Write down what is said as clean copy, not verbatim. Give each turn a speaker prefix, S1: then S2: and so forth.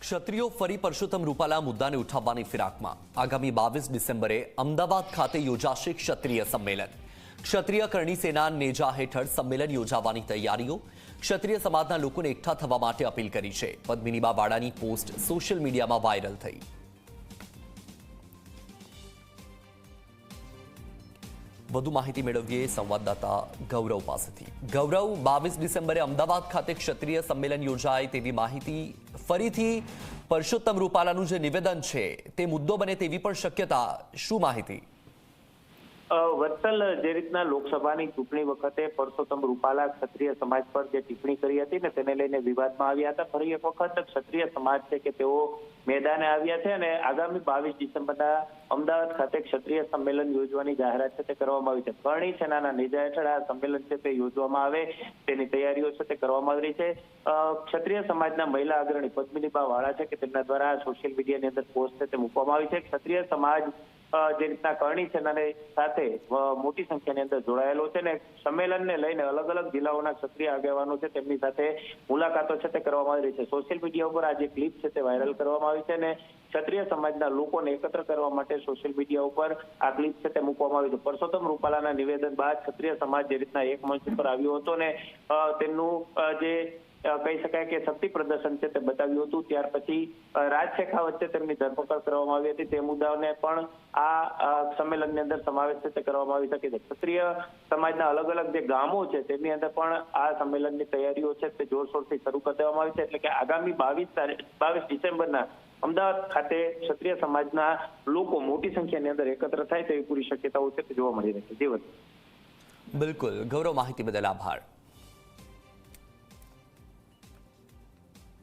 S1: ક્ષત્રિયો ફરી પરસોત્તમ રૂપાલા મુદ્દાને ઉઠાવવાની ફિરાકમાં આગામી 22 ડિસેમ્બરે અમદાવાદ ખાતે યોજાશે ક્ષત્રિય સંમેલન। ક્ષત્રિય કરણી સેના નેજા હેઠળ સંમેલન યોજાવાની તૈયારીઓ। ક્ષત્રિય સમાજના લોકોને એકઠા થવા માટે અપીલ કરી છે। પદ્મિનીબા વાડાની પોસ્ટ સોશિયલ મીડિયામાં વાયરલ થઈ। વધુ માહિતી મેળવીએ સંવાદદાતા ગૌરવ પાસેથી। ગૌરવ, 22 ડિસેમ્બરે અમદાવાદ ખાતે ક્ષત્રિય સંમેલન યોજાય તેવી માહિતી, ફરીથી પરસોત્તમ રૂપાલાનું જે નિવેદન છે તે મુદ્દો બને તેવી પણ શક્યતા, શું માહિતી?
S2: વત્સલ, જે રીતના લોકસભાની ચૂંટણી વખતે પરસોત્તમ રૂપાલા ક્ષત્રિય સમાજ પર જે ટિપ્પણી કરી હતી ને તેને લઈને વિવાદમાં આવ્યા હતા। ફરી એક વખત ક્ષત્રિય સમાજ છે કે તેઓ મેદાને આવ્યા છે અને આગામી 22 ડિસેમ્બરના અમદાવાદ ખાતે ક્ષત્રિય સંમેલન યોજવાની જાહેરાત છે તે કરવામાં આવી છે। કરણી સેનાના નેજા હેઠળ આ સંમેલન છે તે યોજવામાં આવે તેની તૈયારીઓ છે તે કરવામાં આવી રહી છે। ક્ષત્રિય સમાજના મહિલા અગ્રણી પદ્મિનીબા વાળા છે કે તેમના દ્વારા સોશિયલ મીડિયાની અંદર પોસ્ટ છે તે મૂકવામાં આવી છે। ક્ષત્રિય સમાજ જે રીતના કરણી સેનાની સાથે મોટી સંખ્યાની અંદર જોડાયેલો છે ને સંમેલનને લઈને અલગ અલગ જિલ્લાઓના ક્ષત્રિય આગેવાનો છે તેમની સાથે મુલાકાતો છે તે કરવામાં આવી રહી છે। સોશિયલ મીડિયા ઉપર આ જે ક્લિપ છે તે વાયરલ કરવામાં આવી છે અને ક્ષત્રિય સમાજના લોકોને એકત્ર કરવા માટે સોશિયલ મીડિયા ઉપર આ ક્લિપ છે તે મૂકવામાં આવી છે। પરસોત્તમ રૂપાલાના નિવેદન બાદ ક્ષત્રિય સમાજ જે રીતના એક મંચ ઉપર આવ્યો હતો ને તેમનું જે કહી શકાય કે શક્તિ પ્રદર્શન છે તે બતાવ્યું હતું, ત્યાર પછી રાજ શેખાવત છે તેમની ધરપકડ કરવામાં આવી હતી। તે મુદ્દાઓને પણ આ સંમેલનની અંદર સમાવેશ છે તે કરવામાં આવી શકે છે। ક્ષત્રિય સમાજના અલગ અલગ જે ગામો છે તેમની અંદર પણ આ સંમેલનની તૈયારીઓ છે તે જોરશોરથી શરૂ કરી દેવામાં આવી છે। એટલે કે આગામી 22 ડિસેમ્બરના અમદાવાદ ખાતે ક્ષત્રિય સમાજના લોકો મોટી સંખ્યાની અંદર એકત્ર થાય તેવી પૂરી શક્યતાઓ છે તે જોવા મળી રહી છે। જીવન,
S1: બિલકુલ ગૌરવ, માહિતી બદલ આભાર।